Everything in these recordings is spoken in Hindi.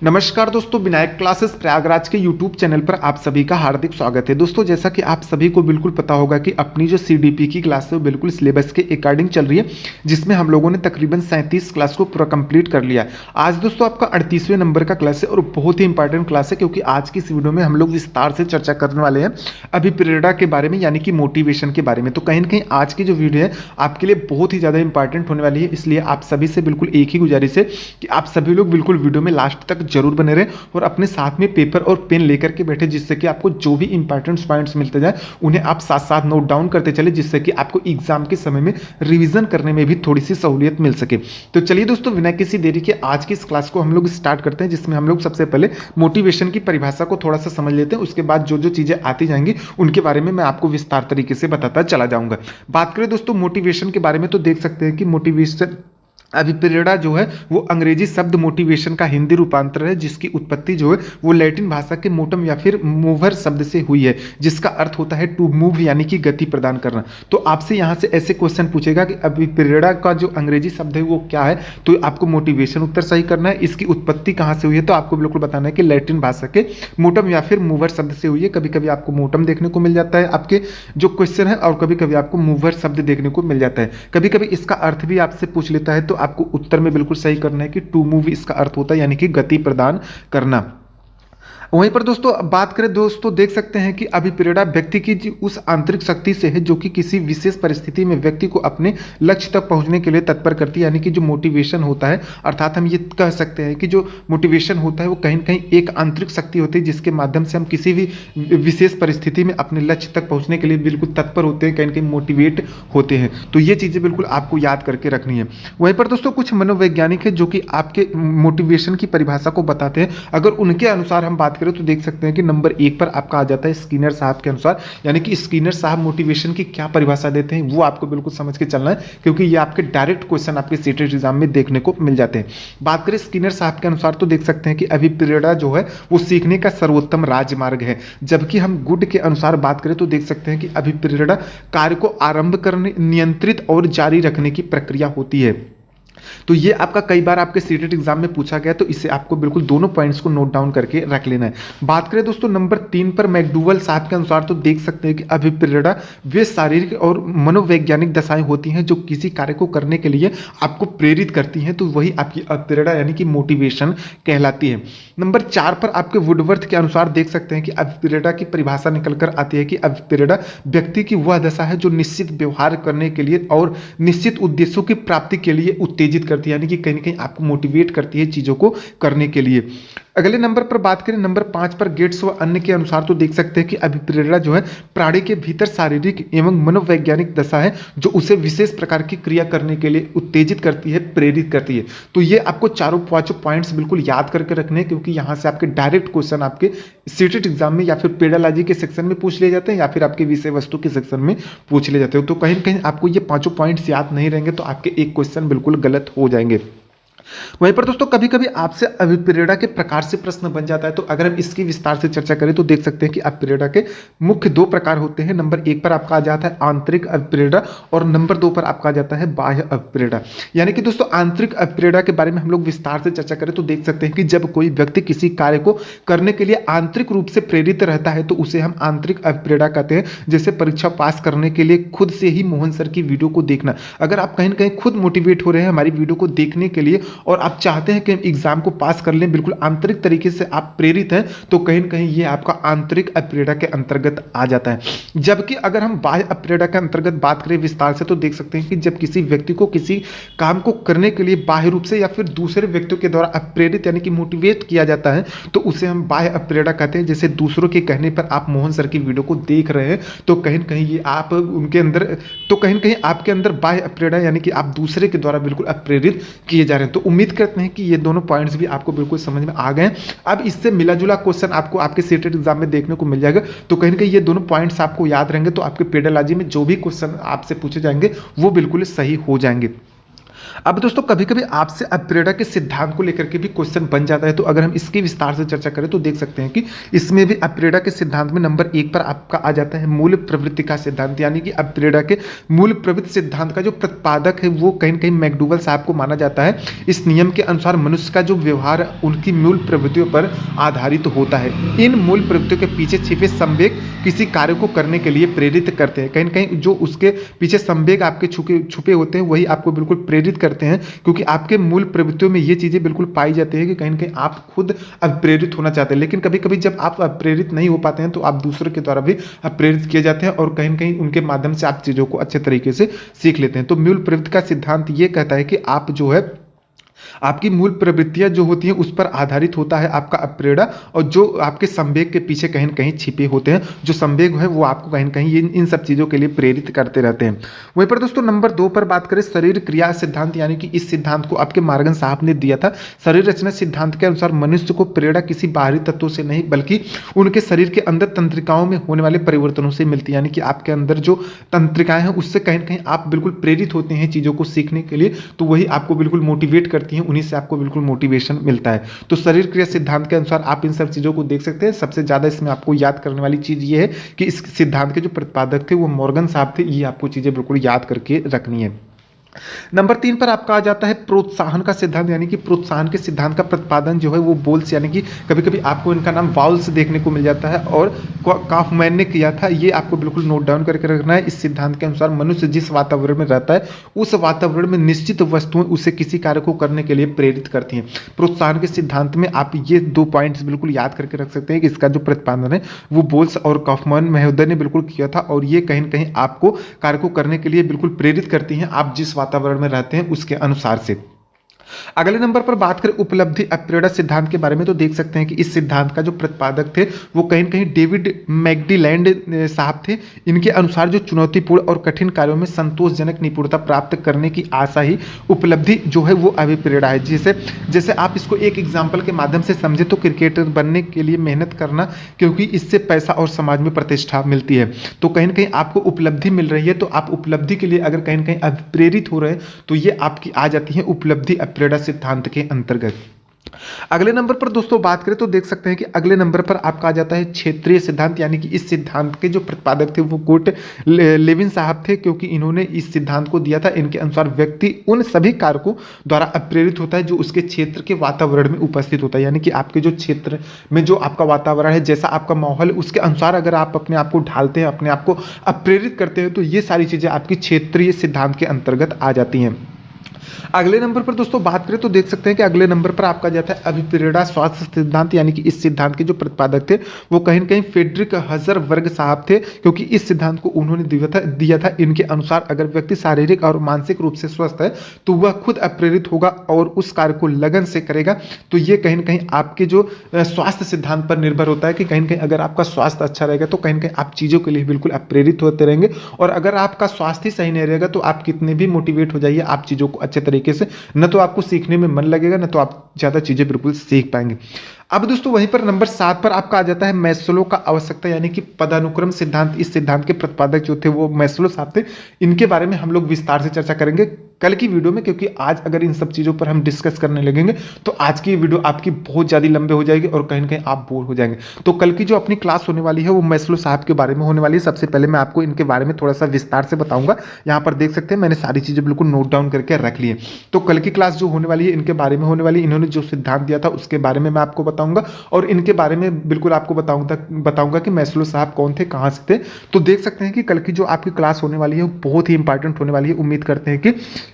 नमस्कार दोस्तों, विनायक क्लासेस प्रयागराज के यूट्यूब चैनल पर आप सभी का हार्दिक स्वागत है। दोस्तों, जैसा कि आप सभी को बिल्कुल पता होगा कि अपनी जो सीडीपी की क्लास है वो बिल्कुल सिलेबस के अकॉर्डिंग चल रही है, जिसमें हम लोगों ने तकरीबन 37 क्लास को पूरा कंप्लीट कर लिया है। आज दोस्तों आपका 38वें नंबर का क्लास है और बहुत ही इंपॉर्टेंट क्लास है, क्योंकि आज की इस वीडियो में हम लोग विस्तार से चर्चा करने वाले हैं अभिप्रेरणा के बारे में, यानी कि मोटिवेशन के बारे में। तो कहीं ना कहीं आज की जो वीडियो है आपके लिए बहुत ही ज़्यादा इंपॉर्टेंट होने वाली है, इसलिए आप सभी से बिल्कुल एक ही गुजारिश है कि आप सभी लोग बिल्कुल वीडियो में लास्ट तक जरूर बने रहें और अपने साथ में पेपर और पेन लेकर के बैठे, जिससे कि आपको जो भी इंपॉर्टेंट पॉइंट्स मिलते जाए उन्हें आप साथ साथ नोट डाउन करते चले, जिससे कि आपको एग्जाम के समय में रिवीजन करने में भी थोड़ी सी सहूलियत मिल सके। तो चलिए दोस्तों, बिना किसी देरी के आज की इस क्लास को हम लोग स्टार्ट करते हैं, जिसमें हम लोग सबसे पहले मोटिवेशन की परिभाषा को थोड़ा सा समझ लेते हैं। उसके बाद जो जो चीजें आती जाएंगी उनके बारे में मैं आपको विस्तार तरीके से बताता चला जाऊंगा। बात करें दोस्तों मोटिवेशन के बारे में, तो देख सकते हैं कि मोटिवेशन अभिप्रेरणा जो है वो अंग्रेजी शब्द मोटिवेशन का हिंदी रूपांतर है, जिसकी उत्पत्ति जो है वो लैटिन भाषा के मोटम या फिर मूवर शब्द से हुई है, जिसका अर्थ होता है टू मूव, यानी कि गति प्रदान करना। तो आपसे यहां से ऐसे क्वेश्चन पूछेगा कि अभिप्रेरणा का जो अंग्रेजी शब्द है वो क्या है, तो आपको मोटिवेशन उत्तर सही करना है। इसकी उत्पत्ति कहां से हुई है, तो आपको बिल्कुल बताना है कि लैटिन भाषा के मोटम या फिर मूवर शब्द से हुई है। कभी कभी आपको मोटम देखने को मिल जाता है आपके जो क्वेश्चन है, और कभी कभी आपको मूवर शब्द देखने को मिल जाता है। कभी कभी इसका अर्थ भी आपसे पूछ लेता है, तो आपको उत्तर में बिल्कुल सही करना है कि टू मूव इसका अर्थ होता है, यानी कि गति प्रदान करना। वहीं पर दोस्तों बात करें, दोस्तों देख सकते हैं कि अभिप्रेरणा व्यक्ति की उस आंतरिक शक्ति से है जो कि किसी विशेष परिस्थिति में व्यक्ति को अपने लक्ष्य तक पहुंचने के लिए तत्पर करती है। यानी कि जो मोटिवेशन होता है, अर्थात हम ये कह सकते हैं कि जो मोटिवेशन होता है वो कहीं ना कहीं एक आंतरिक शक्ति होती है, जिसके माध्यम से हम किसी भी विशेष परिस्थिति में अपने लक्ष्य तक पहुंचने के लिए बिल्कुल तत्पर होते हैं, कहीं ना कहीं मोटिवेट होते हैं। तो ये चीज़ें बिल्कुल आपको याद करके रखनी है। वहीं पर दोस्तों कुछ मनोवैज्ञानिक है जो कि आपके मोटिवेशन की परिभाषा को बताते हैं। अगर उनके अनुसार हम बात करें तो देख सकते हैं कि नंबर 1 पर आपका आ जाता है स्किनर साहब के अनुसार, यानी कि स्किनर साहब मोटिवेशन की क्या परिभाषा देते हैं वो आपको बिल्कुल समझ के चलना है, क्योंकि ये आपके डायरेक्ट क्वेश्चन आपके सीटेट एग्जाम में देखने को मिल जाते हैं। बात करें स्किनर साहब के अनुसार तो देख सकते हैं कि अभिप्रेरणा जो है वो सीखने का सर्वोत्तम राजमार्ग है। जबकि हम गुड के अनुसार बात करें तो देख सकते हैं कि अभिप्रेरणा कार्य को आरंभ करने, नियंत्रित और जारी रखने की प्रक्रिया होती है। तो ये आपका कई बार आपके सीटेट एग्जाम में पूछा गया, तो इसे आपको बिल्कुल दोनों पॉइंट्स को नोट डाउन करके रख लेना है। बात करें दोस्तों नंबर 3 पर मैकडूवल साहब के अनुसार तो देख सकते हैं कि अभिप्रेरणा वे शारीरिक और मनोवैज्ञानिक दशाएं होती हैं जो किसी कार्य को करने के लिए आपको प्रेरित करती हैं, तो वही आपकी अभिप्रेरणा यानी कि मोटिवेशन कहलाती है। नंबर 4 पर आपके वुडवर्थ के अनुसार देख सकते हैं कि अभिप्रेरणा की परिभाषा निकल कर आती है कि अभिप्रेरणा व्यक्ति की वह दशा है जो निश्चित व्यवहार करने के लिए और निश्चित उद्देश्यों की प्राप्ति के लिए उत्तेजित करती है, यानी कि कहीं ना कहीं आपको मोटिवेट करती है चीजों को करने के लिए। अगले नंबर पर बात करें, नंबर 5 पर गेट्स व अन्य के अनुसार तो देख सकते हैं कि अभिप्रेरणा जो है प्राणी के भीतर शारीरिक एवं मनोवैज्ञानिक दशा है जो उसे विशेष प्रकार की क्रिया करने के लिए उत्तेजित करती है, प्रेरित करती है। तो ये आपको चारों पांचों पॉइंट्स बिल्कुल याद करके रखने हैं, क्योंकि यहाँ से आपके डायरेक्ट क्वेश्चन आपके सीटेट एग्जाम में या फिर पेडालॉजी के सेक्शन में पूछ लिए जाते हैं, या फिर आपके विषय वस्तु के सेक्शन में पूछ लिए जाते हो। तो कहीं ना कहीं आपको ये पांचों पॉइंट्स याद नहीं रहेंगे तो आपके एक क्वेश्चन बिल्कुल गलत हो जाएंगे। वहीं पर दोस्तों कभी कभी आपसे अभिप्रेरणा के प्रकार से प्रश्न बन जाता है, तो अगर हम इसकी विस्तार से चर्चा करें तो देख सकते हैं कि अभिप्रेरणा के मुख्य 2 प्रकार होते हैं। नंबर 1 पर आपका आ जाता है आंतरिक अभिप्रेरणा और नंबर 2 पर आपका आ जाता है बाह्य अभिप्रेरणा। यानी कि दोस्तों आंतरिक अभिप्रेरणा के बारे में हम लोग विस्तार से चर्चा करें तो देख सकते हैं कि जब कोई व्यक्ति किसी कार्य को करने के लिए आंतरिक रूप से प्रेरित रहता है तो उसे हम आंतरिक अभिप्रेरणा कहते हैं। जैसे परीक्षा पास करने के लिए खुद से ही मोहन सर की वीडियो को देखना, अगर आप कहीं ना कहीं खुद मोटिवेट हो रहे हैं हमारी वीडियो को देखने के लिए और आप चाहते हैं कि हम एग्जाम को पास कर लें, बिल्कुल आंतरिक तरीके से आप प्रेरित हैं, तो कहीं ना कहीं ये आपका आंतरिक अभिप्रेरणा के अंतर्गत आ जाता है। जबकि अगर हम बाह्य अभिप्रेरणा के अंतर्गत बात करें विस्तार से तो देख सकते हैं कि जब किसी व्यक्ति को किसी काम को करने के लिए बाह्य रूप से या फिर दूसरे व्यक्तियों के द्वारा प्रेरित यानी कि मोटिवेट किया जाता है, तो उसे हम बाह्य अभिप्रेरणा कहते हैं। जैसे दूसरों के कहने पर आप मोहन सर की वीडियो को देख रहे हैं, तो कहीं ना कहीं ये आप उनके अंदर, तो कहीं ना कहीं आपके अंदर बाह्य अभिप्रेरणा यानी कि आप दूसरे के द्वारा बिल्कुल प्रेरित किए जा रहे हैं। तो उम्मीद करते हैं कि ये दोनों पॉइंट्स भी आपको बिल्कुल समझ में आ गए। अब इससे मिला जुला क्वेश्चन आपको आपके सीटेट एग्जाम में देखने को मिल जाएगा, तो कहीं ना कहीं ये दोनों पॉइंट्स आपको याद रहेंगे, तो आपके पेडालॉजी में जो भी क्वेश्चन आपसे पूछे जाएंगे वो बिल्कुल सही हो जाएंगे। अब दोस्तों कभी कभी आपसे अप्रेडा के सिद्धांत को लेकर के भी क्वेश्चन बन जाता है, तो अगर हम इसकी विस्तार से चर्चा करें तो देख सकते हैं कि इसमें भी अप्रेडा के सिद्धांत में नंबर 1 पर आपका आ जाता है मूल प्रवृत्ति का सिद्धांत। यानी कि अप्रेडा के मूल प्रवृत्ति सिद्धांत का जो प्रतिपादक है वो कहीं न कहीं मैकडूगल साहब को माना जाता है। इस नियम के अनुसार मनुष्य का जो व्यवहार उनकी मूल प्रवृत्तियों पर आधारित होता है। इन मूल प्रवृत्तियों के पीछे छिपे संवेग किसी कार्य को करने के लिए प्रेरित करते हैं। कहीं न कहीं जो उसके पीछे संवेग आपके छुपे होते हैं वही आपको बिल्कुल प्रेरित करते हैं, क्योंकि आपके मूल प्रवृत्तियों में ये चीजें बिल्कुल पाई जाती है कि कहीं न कहीं आप खुद प्रेरित होना चाहते हैं, लेकिन कभी कभी जब आप प्रेरित नहीं हो पाते हैं तो आप दूसरों के द्वारा भी प्रेरित किए जाते हैं और कहीं न कहीं उनके माध्यम से आप चीजों को अच्छे तरीके से सीख लेते हैं। तो मूल प्रवृत्ति का सिद्धांत ये कहता है कि आप जो है आपकी मूल प्रवृत्तियां जो होती हैं उस पर आधारित होता है आपका अप्रेडा, और जो आपके संवेग के पीछे कहीं न कहीं छिपे होते हैं, जो संवेग है वो आपको कहीं न कहीं इन सब चीज़ों के लिए प्रेरित करते रहते हैं। वहीं पर दोस्तों नंबर 2 पर बात करें शरीर क्रिया सिद्धांत, यानी कि इस सिद्धांत को आपके मार्गन साहब ने दिया था। शरीर रचना सिद्धांत के अनुसार मनुष्य को प्रेरणा किसी बाहरी तत्वों से नहीं बल्कि उनके शरीर के अंदर तंत्रिकाओं में होने वाले परिवर्तनों से मिलती है। यानी कि आपके अंदर जो तंत्रिकाएं हैं उससे कहीं न कहीं आप बिल्कुल प्रेरित होते हैं चीज़ों को सीखने के लिए, तो वही आपको बिल्कुल मोटिवेट करती हैं, उन्हीं से आपको बिल्कुल मोटिवेशन मिलता है। तो शरीर क्रिया सिद्धांत के अनुसार आप इन सब चीजों को देख सकते हैं। सबसे ज्यादा इसमें आपको याद करने वाली चीज ये है कि इस सिद्धांत के जो प्रतिपादक थे वो मॉर्गन साहब थे। ये आपको चीजें बिल्कुल याद करके रखनी है। नंबर 3 पर आपका आ जाता है प्रोत्साहन का सिद्धांत, यानी कि प्रोत्साहन के सिद्धांत का प्रतिपादन जो है वो बोल्स, यानी कि कभी कभी आपको इनका नाम वाल्स देखने को मिल जाता है, और काफमैन ने किया था। ये आपको बिल्कुल नोट डाउन करके रखना है। इस सिद्धांत के अनुसार मनुष्य जिस वातावरण में रहता है उस वातावरण में निश्चित वस्तुएं उसे किसी कार्य को करने के लिए प्रेरित करती हैं। प्रोत्साहन के सिद्धांत में आप ये 2 पॉइंट्स बिल्कुल याद करके रख सकते हैं कि इसका जो प्रतिपादन है वो बोल्स और काफमैन महोदय ने बिल्कुल किया था, और ये कहीं न कहीं आपको कार्य को करने के लिए बिल्कुल प्रेरित करती हैं आप जिस वातावरण में रहते हैं उसके अनुसार से। अगले नंबर पर बात करें उपलब्धि अप्रेडा सिद्धांत के बारे में, तो देख सकते हैं कि इस सिद्धांत का जो प्रतिपादक थे वो कहीं न कहीं डेविड मैकडीलैंड साहब थे। इनके अनुसार जो चुनौतीपूर्ण और कठिन कार्यों में संतोषजनक निपुणता प्राप्त करने की आशा ही उपलब्धि जो है वो अभिप्रेरणा है। जैसे आप इसको एक एग्जाम्पल के माध्यम से समझे तो क्रिकेटर बनने के लिए मेहनत करना, क्योंकि इससे पैसा और समाज में प्रतिष्ठा मिलती है। तो कहीं न कहीं आपको उपलब्धि मिल रही है, तो आप उपलब्धि के लिए अगर कहीं न कहीं अभिप्रेरित हो रहे हैं तो ये आपकी आ जाती है उपलब्धि अप्रेडा सिद्धांत के अंतर्गत। अगले नंबर पर दोस्तों बात करें तो देख सकते हैं कि अगले नंबर पर आपका आ जाता है क्षेत्रीय सिद्धांत, यानी कि इस सिद्धांत के जो प्रतिपादक थे वो कोट लेविन साहब थे, क्योंकि इन्होंने इस सिद्धांत को दिया था। इनके अनुसार व्यक्ति उन सभी कारकों द्वारा प्रेरित होता है जो उसके क्षेत्र के वातावरण में उपस्थित होता है। यानी कि आपके जो क्षेत्र में जो आपका वातावरण है, जैसा आपका माहौल है, उसके अनुसार अगर आप अपने आप को ढालते हैं, अपने आप को प्रेरित करते हैं, तो ये सारी चीजें आपकी क्षेत्रीय सिद्धांत के अंतर्गत आ जाती हैं। अगले नंबर पर दोस्तों बात करें तो देख सकते हैं कि अगले नंबर पर आपका जाता है अभिप्रेरणा स्वास्थ्य सिद्धांत, यानी कि इस सिद्धांत के जो प्रतिपादक थे वो कहीं न कहीं फ्रेडरिक हजरबर्ग साहब थे, क्योंकि इस सिद्धांत को उन्होंने दिया था। इनके अनुसार अगर व्यक्ति शारीरिक और मानसिक रूप से स्वस्थ है तो वह खुद अप्रेरित होगा और उस कार्य को लगन से करेगा। तो ये कहीं न कहीं आपके जो स्वास्थ्य सिद्धांत पर निर्भर होता है कि कहीं न कहीं अगर आपका स्वास्थ्य अच्छा रहेगा तो कहीं न कहीं आप चीज़ों के लिए बिल्कुल अप्रेरित होते रहेंगे, और अगर आपका स्वास्थ्य सही नहीं रहेगा तो आप कितने भी मोटिवेट हो जाइए, आप चीज़ों को अच्छे तरीके से न तो आपको सीखने में मन लगेगा, न तो आप ज्यादा चीजें बिल्कुल सीख पाएंगे। अब दोस्तों वहीं पर नंबर 7 पर आपका आ जाता है मैस्लो का आवश्यकता, यानी कि पदानुक्रम सिद्धांत। इस सिद्धांत के प्रतिपादक जो थे वो मैस्लो साहब थे। इनके बारे में हम लोग विस्तार से चर्चा करेंगे कल की वीडियो में, क्योंकि आज अगर इन सब चीजों पर हम डिस्कस करने लगेंगे तो आज की वीडियो आपकी बहुत ज्यादा लंबे हो जाएगी और कहीं ना कहीं आप बोर हो जाएंगे। तो कल की जो अपनी क्लास होने वाली है वो मैस्लो साहब के बारे में होने वाली है। सबसे पहले मैं आपको इनके बारे में थोड़ा सा विस्तार से बताऊंगा। यहाँ पर देख सकते हैं मैंने सारी चीजें बिल्कुल नोट डाउन करके रख ली है। तो कल की क्लास जो होने वाली है इनके बारे में होने वाली, इन्होंने जो सिद्धांत दिया था उसके बारे में मैं आपको बताऊंगा, और इनके बारे में बिल्कुल आपको बताऊंगा कि मैस्लो साहब कौन थे, कहां से थे। तो देख सकते हैं कि कल की जो आपकी क्लास होने वाली है वो बहुत ही इंपॉर्टेंट होने वाली है। उम्मीद करते हैं कि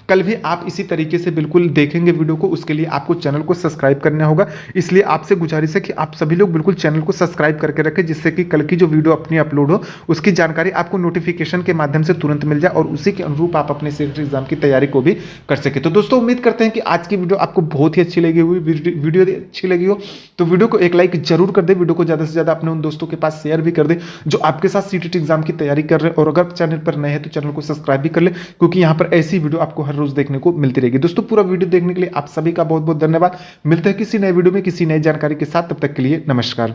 कल भी आप इसी तरीके से बिल्कुल देखेंगे वीडियो को। उसके लिए आपको चैनल को सब्सक्राइब करना होगा, इसलिए आपसे गुजारिश है कि आप सभी लोग बिल्कुल चैनल को सब्सक्राइब करके रखें, जिससे कि कल की जो वीडियो अपनी अपलोड हो उसकी जानकारी आपको नोटिफिकेशन के माध्यम से तुरंत मिल जाए और उसी के अनुरूप आप अपने सेक्रेटरी एग्जाम की तैयारी को भी कर सके। तो दोस्तों उम्मीद करते हैं कि आज की वीडियो आपको बहुत ही अच्छी लगी हुई, वीडियो अच्छी लगी हो तो वीडियो को एक लाइक जरूर कर दे, वीडियो को ज्यादा से ज्यादा अपने उन दोस्तों के पास शेयर भी कर दे जो आपके साथ सीटीटी एग्जाम की तैयारी कर रहे हैं। और अगर चैनल पर नए हैं तो चैनल को सब्सक्राइब भी कर ले, क्योंकि यहाँ पर ऐसी वीडियो आपको हर रोज देखने को मिलती रहेगी। दोस्तों पूरा वीडियो देखने के लिए आप सभी का बहुत बहुत धन्यवाद। मिलते हैं किसी नए वीडियो में किसी नई जानकारी के साथ, तब तक के लिए नमस्कार।